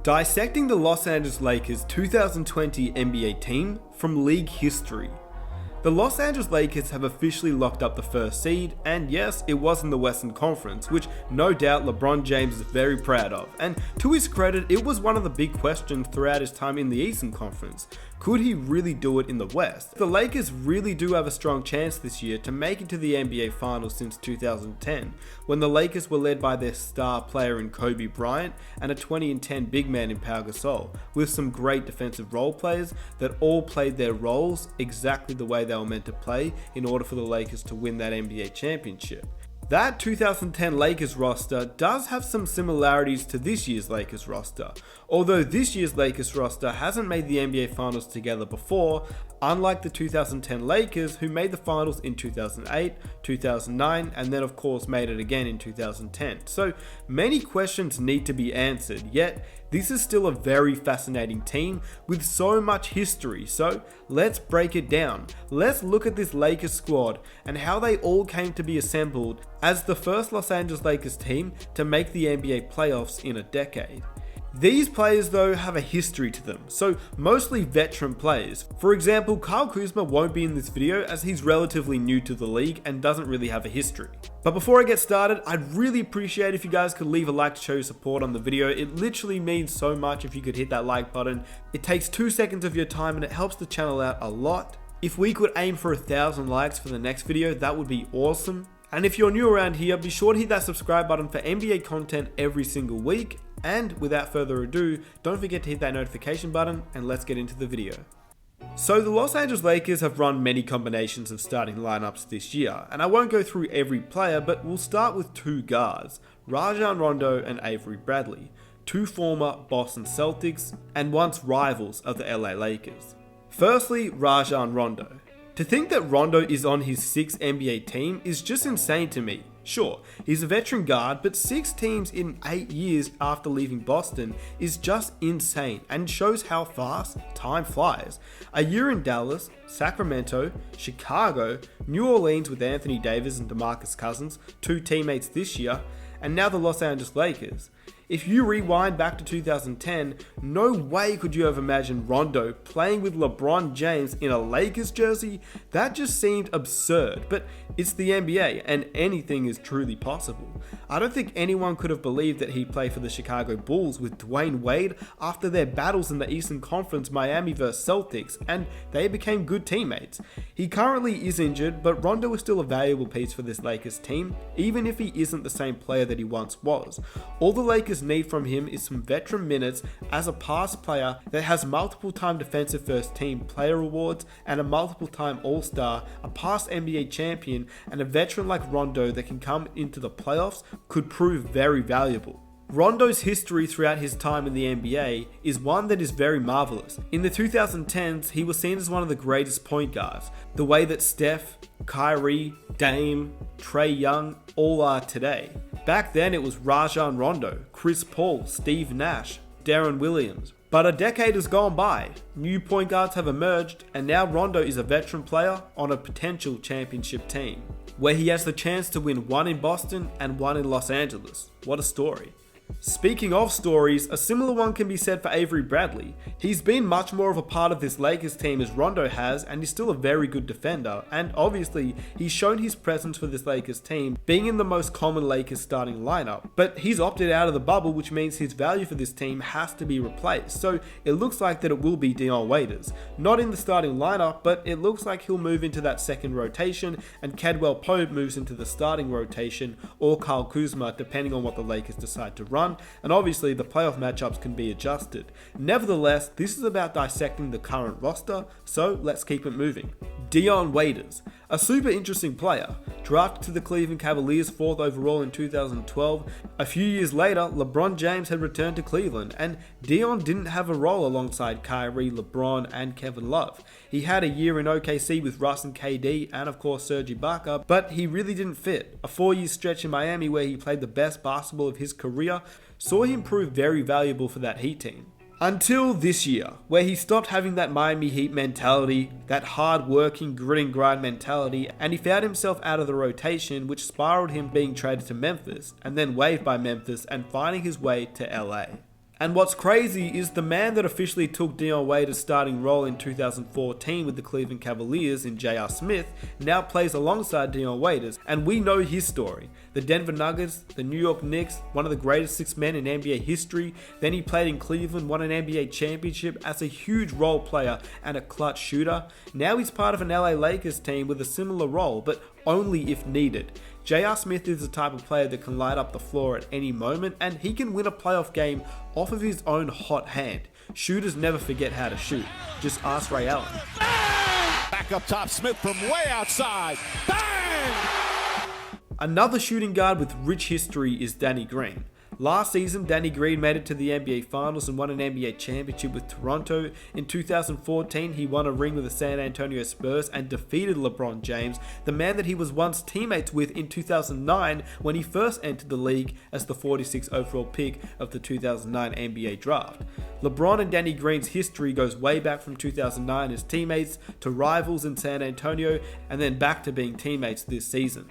Dissecting the Los Angeles Lakers 2020 NBA team from league history. The Los Angeles Lakers have officially locked up the first seed, and yes, it was in the Western Conference, which no doubt LeBron James is very proud of, and to his credit, it was one of the big questions throughout his time in the Eastern Conference. Could he really do it in the West? The Lakers really do have a strong chance this year to make it to the NBA Finals since 2010, when the Lakers were led by their star player in Kobe Bryant and a 2010 big man in Pau Gasol, with some great defensive role players that all played their roles exactly the way they were meant to play in order for the Lakers to win that NBA championship. That 2010 Lakers roster does have some similarities to this year's Lakers roster, although this year's Lakers roster hasn't made the NBA Finals together before, unlike the 2010 Lakers who made the Finals in 2008, 2009, and then of course made it again in 2010. So many questions need to be answered, yet this is still a very fascinating team with so much history, so let's break it down. Let's look at this Lakers squad and how they all came to be assembled as the first Los Angeles Lakers team to make the NBA playoffs in a decade. These players though have a history to them, so mostly veteran players. For example, Kyle Kuzma won't be in this video as he's relatively new to the league and doesn't really have a history. But before I get started, I'd really appreciate if you guys could leave a like to show your support on the video. It literally means so much if you could hit that like button. It takes 2 seconds of your time and it helps the channel out a lot. If we could aim for 1,000 likes for the next video, that would be awesome. And if you're new around here, be sure to hit that subscribe button for NBA content every single week. And without further ado, don't forget to hit that notification button and let's get into the video. So the Los Angeles Lakers have run many combinations of starting lineups this year, and I won't go through every player, but we'll start with two guards, Rajon Rondo and Avery Bradley, two former Boston Celtics and once rivals of the LA Lakers. Firstly, Rajon Rondo. To think that Rondo is on his 6th NBA team is just insane to me. Sure, he's a veteran guard, but 6 teams in 8 years after leaving Boston is just insane and shows how fast time flies. A year in Dallas, Sacramento, Chicago, New Orleans with Anthony Davis and DeMarcus Cousins, 2 teammates this year, and now the Los Angeles Lakers. If you rewind back to 2010, no way could you have imagined Rondo playing with LeBron James in a Lakers jersey. That just seemed absurd, but it's the NBA and anything is truly possible. I don't think anyone could have believed that he'd play for the Chicago Bulls with Dwayne Wade after their battles in the Eastern Conference Miami vs Celtics, and they became good teammates. He currently is injured, but Rondo is still a valuable piece for this Lakers team, even if he isn't the same player that he once was. All the Lakers need from him is some veteran minutes as a past player that has multiple time defensive first team player awards and a multiple time all-star, a past NBA champion, and a veteran like Rondo that can come into the playoffs could prove very valuable. Rondo's history throughout his time in the NBA is one that is very marvelous. In the 2010s, he was seen as one of the greatest point guards, the way that Steph, Kyrie, Dame, Trae Young all are today. Back then it was Rajon Rondo, Chris Paul, Steve Nash, Deron Williams. But a decade has gone by, new point guards have emerged, and now Rondo is a veteran player on a potential championship team, where he has the chance to win one in Boston and one in Los Angeles. What a story. Speaking of stories, a similar one can be said for Avery Bradley. He's been much more of a part of this Lakers team as Rondo has, and he's still a very good defender, and obviously he's shown his presence for this Lakers team, being in the most common Lakers starting lineup. But he's opted out of the bubble, which means his value for this team has to be replaced, so it looks like that it will be Dion Waiters. Not in the starting lineup, but it looks like he'll move into that second rotation, and Caldwell Pope moves into the starting rotation, or Kyle Kuzma, depending on what the Lakers decide to run, and obviously the playoff matchups can be adjusted. Nevertheless, this is about dissecting the current roster, so let's keep it moving. Dion Waiters, a super interesting player. Drafted to the Cleveland Cavaliers 4th overall in 2012, a few years later, LeBron James had returned to Cleveland, and Dion didn't have a role alongside Kyrie, LeBron, and Kevin Love. He had a year in OKC with Russ and KD, and of course Serge Ibaka, but he really didn't fit. A 4-year stretch in Miami where he played the best basketball of his career saw him prove very valuable for that Heat team. Until this year, where he stopped having that Miami Heat mentality, that hard-working, grit and grind mentality, and he found himself out of the rotation, which spiraled him being traded to Memphis, and then waived by Memphis and finding his way to LA. And what's crazy is the man that officially took Dion Waiters' starting role in 2014 with the Cleveland Cavaliers in J.R. Smith now plays alongside Dion Waiters, and we know his story. The Denver Nuggets, the New York Knicks, one of the greatest 6 men in NBA history. Then he played in Cleveland, won an NBA championship as a huge role player and a clutch shooter. Now he's part of an LA Lakers team with a similar role, but only if needed. J.R. Smith is the type of player that can light up the floor at any moment, and he can win a playoff game off of his own hot hand. Shooters never forget how to shoot. Just ask Ray Allen. Bang! Back up top, Smith from way outside. Bang! Another shooting guard with rich history is Danny Green. Last season, Danny Green made it to the NBA Finals and won an NBA championship with Toronto. In 2014, he won a ring with the San Antonio Spurs and defeated LeBron James, the man that he was once teammates with in 2009 when he first entered the league as the 46th overall pick of the 2009 NBA draft. LeBron and Danny Green's history goes way back from 2009 as teammates to rivals in San Antonio and then back to being teammates this season.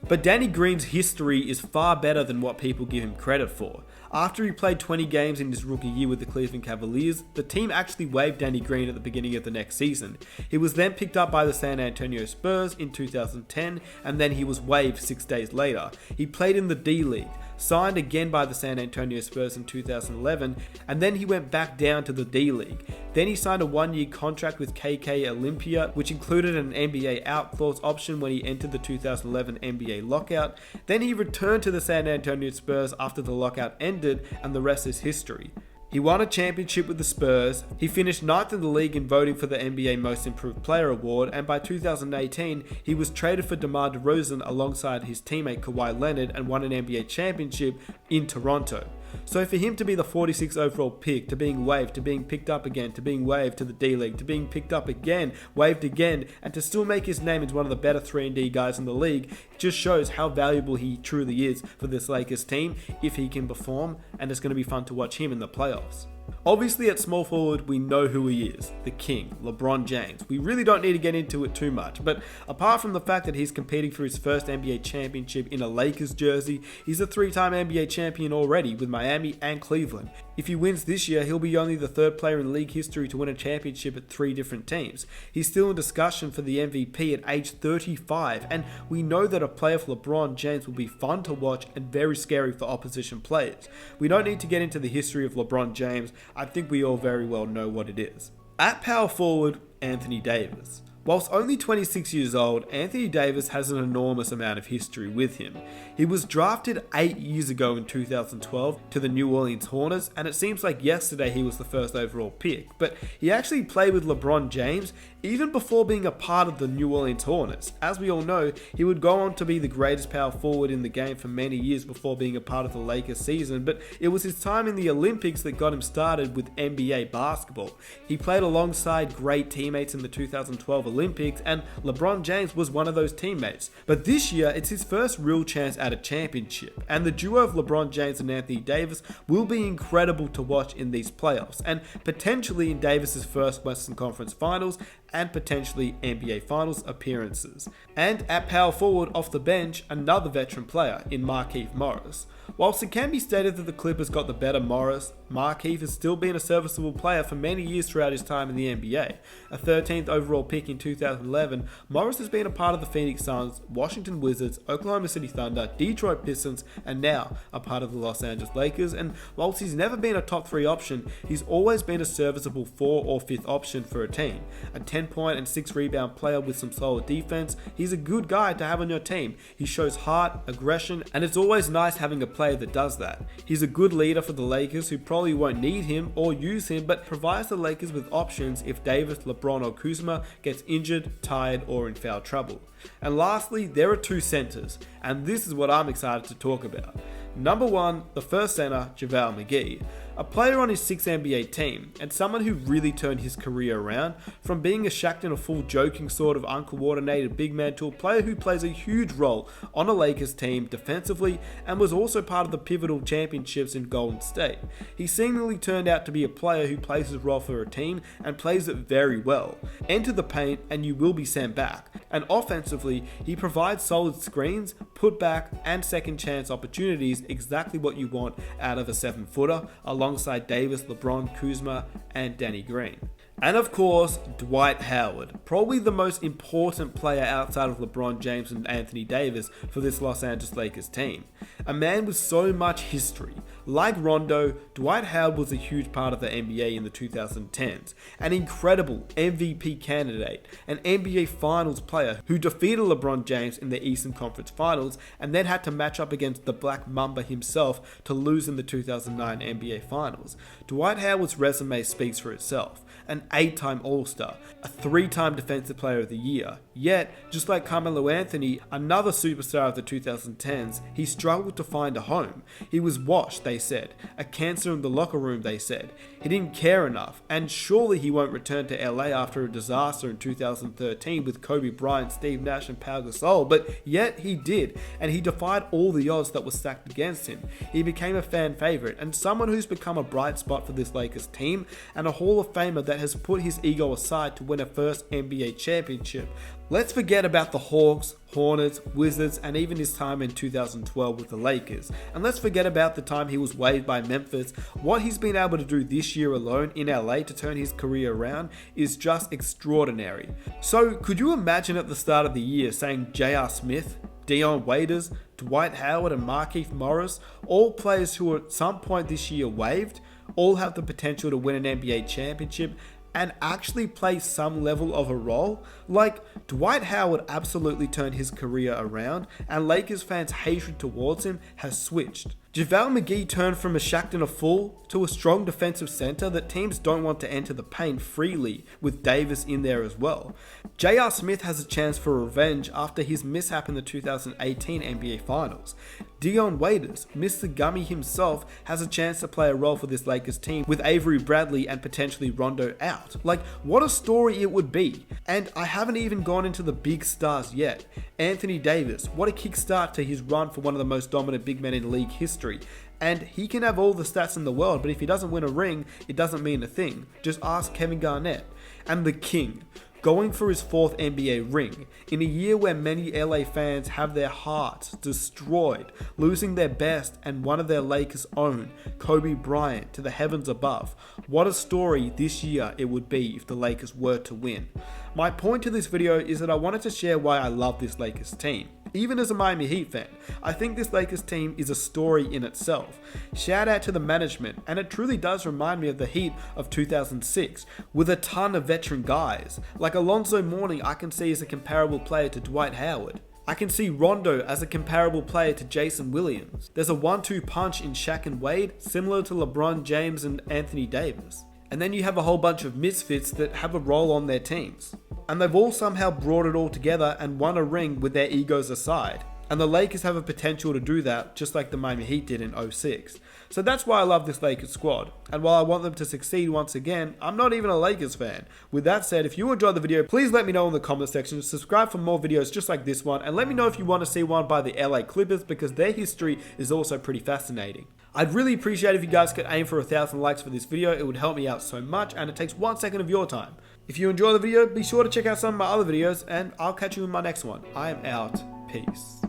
But Danny Green's history is far better than what people give him credit for. After he played 20 games in his rookie year with the Cleveland Cavaliers, the team actually waived Danny Green at the beginning of the next season. He was then picked up by the San Antonio Spurs in 2010, and then he was waived 6 days later. He played in the D-League, signed again by the San Antonio Spurs in 2011, and then he went back down to the D-League. Then he signed a 1-year contract with KK Olympia, which included an NBA out-clause option when he entered the 2011 NBA lockout. Then he returned to the San Antonio Spurs after the lockout ended, and the rest is history. He won a championship with the Spurs, he finished 9th in the league in voting for the NBA Most Improved Player award, and by 2018, he was traded for DeMar DeRozan alongside his teammate Kawhi Leonard and won an NBA championship in Toronto. So for him to be the 46th overall pick, to being waived, to being picked up again, to being waived to the D-League, to being picked up again, waived again, and to still make his name as one of the better 3-and-D guys in the league, just shows how valuable he truly is for this Lakers team if he can perform, and it's going to be fun to watch him in the playoffs. Obviously at small forward, we know who he is, the king, LeBron James. We really don't need to get into it too much, but apart from the fact that he's competing for his first NBA championship in a Lakers jersey, he's a 3-time NBA champion already with Miami and Cleveland. If he wins this year, he'll be only the 3rd player in league history to win a championship at 3 different teams. He's still in discussion for the MVP at age 35, and we know that a player for LeBron James will be fun to watch and very scary for opposition players. We don't need to get into the history of LeBron James. I think we all very well know what it is. At power forward, Anthony Davis. Whilst only 26 years old, Anthony Davis has an enormous amount of history with him. He was drafted 8 years ago in 2012 to the New Orleans Hornets, and it seems like yesterday he was the 1st overall pick, but he actually played with LeBron James even before being a part of the New Orleans Hornets. As we all know, he would go on to be the greatest power forward in the game for many years before being a part of the Lakers season, but it was his time in the Olympics that got him started with NBA basketball. He played alongside great teammates in the 2012 Olympics, and LeBron James was one of those teammates. But this year, it's his first real chance at a championship, and the duo of LeBron James and Anthony Davis will be incredible to watch in these playoffs, and potentially in Davis's first Western Conference Finals, and potentially NBA Finals appearances. And at power forward off the bench, another veteran player in Markieff Morris. Whilst it can be stated that the Clippers got the better Morris, Markieff has still been a serviceable player for many years throughout his time in the NBA. A 13th overall pick in 2011, Morris has been a part of the Phoenix Suns, Washington Wizards, Oklahoma City Thunder, Detroit Pistons, and now a part of the Los Angeles Lakers. And whilst he's never been a top 3 option, he's always been a serviceable 4th or 5th option for a team. A 10-point and 6-rebound player with some solid defense, he's a good guy to have on your team. He shows heart, aggression, and it's always nice having a player that does that. He's a good leader for the Lakers, who probably won't need him or use him, but provides the Lakers with options if Davis, LeBron, or Kuzma gets injured, tired, or in foul trouble. And lastly, there are 2 centers, and this is what I'm excited to talk about. Number 1, the first center, JaVale McGee. A player on his 6th NBA team, and someone who really turned his career around, from being a Shaqtin'-a-Fool joking sort of uncoordinated big man to a player who plays a huge role on a Lakers team defensively and was also part of the pivotal championships in Golden State. He seemingly turned out to be a player who plays his role for a team and plays it very well. Enter the paint and you will be sent back. And offensively, he provides solid screens, putback, and second chance opportunities, exactly what you want out of a 7-footer, along alongside Davis, LeBron, Kuzma, and Danny Green. And of course, Dwight Howard, probably the most important player outside of LeBron James and Anthony Davis for this Los Angeles Lakers team. A man with so much history. Like Rondo, Dwight Howard was a huge part of the NBA in the 2010s, an incredible MVP candidate, an NBA Finals player who defeated LeBron James in the Eastern Conference Finals and then had to match up against the Black Mamba himself to lose in the 2009 NBA Finals. Dwight Howard's resume speaks for itself. An 8-time All-Star, a 3-time Defensive Player of the Year. Yet, just like Carmelo Anthony, another superstar of the 2010s, he struggled to find a home. He was washed, they said. A cancer in the locker room, they said. He didn't care enough, and surely he won't return to LA after a disaster in 2013 with Kobe Bryant, Steve Nash, and Pau Gasol, but yet he did, and he defied all the odds that were stacked against him. He became a fan favorite, and someone who's become a bright spot for this Lakers team, and a Hall of Famer that has put his ego aside to win a first NBA championship. Let's forget about the Hawks, Hornets, Wizards, and even his time in 2012 with the Lakers. And let's forget about the time he was waived by Memphis. What he's been able to do this year alone in LA to turn his career around is just extraordinary. So could you imagine at the start of the year saying J.R. Smith, Dion Waiters, Dwight Howard, and Markieff Morris, all players who were at some point this year waived, all have the potential to win an NBA championship and actually play some level of a role? Like, Dwight Howard absolutely turned his career around, and Lakers fans' hatred towards him has switched. JaVale McGee turned from a Shaq and a fool to a strong defensive center that teams don't want to enter the paint freely, with Davis in there as well. J.R. Smith has a chance for revenge after his mishap in the 2018 NBA Finals. Dion Waiters, Mr. Gummy himself, has a chance to play a role for this Lakers team with Avery Bradley and potentially Rondo out. Like, what a story it would be. And I haven't even gone into the big stars yet. Anthony Davis, what a kickstart to his run for one of the most dominant big men in league history. And he can have all the stats in the world, but if he doesn't win a ring, it doesn't mean a thing. Just ask Kevin Garnett. And the King, going for his 4th NBA ring, in a year where many LA fans have their hearts destroyed, losing their best and one of their Lakers' own, Kobe Bryant, to the heavens above. What a story this year it would be if the Lakers were to win. My point to this video is that I wanted to share why I love this Lakers team. Even as a Miami Heat fan, I think this Lakers team is a story in itself. Shout out to the management, and it truly does remind me of the Heat of 2006, with a ton of veteran guys. Like Alonzo Mourning I can see as a comparable player to Dwight Howard. I can see Rondo as a comparable player to Jason Williams. There's a 1-2 punch in Shaq and Wade, similar to LeBron James and Anthony Davis. And then you have a whole bunch of misfits that have a role on their teams. And they've all somehow brought it all together and won a ring with their egos aside. And the Lakers have a potential to do that, just like the Miami Heat did in 2006. So that's why I love this Lakers squad. And while I want them to succeed once again, I'm not even a Lakers fan. With that said, if you enjoyed the video, please let me know in the comment section. Subscribe for more videos just like this one. And let me know if you want to see one by the LA Clippers, because their history is also pretty fascinating. I'd really appreciate if you guys could aim for 1,000 likes for this video. It would help me out so much, and it takes 1 second of your time. If you enjoy the video, be sure to check out some of my other videos, and I'll catch you in my next one. I am out. Peace.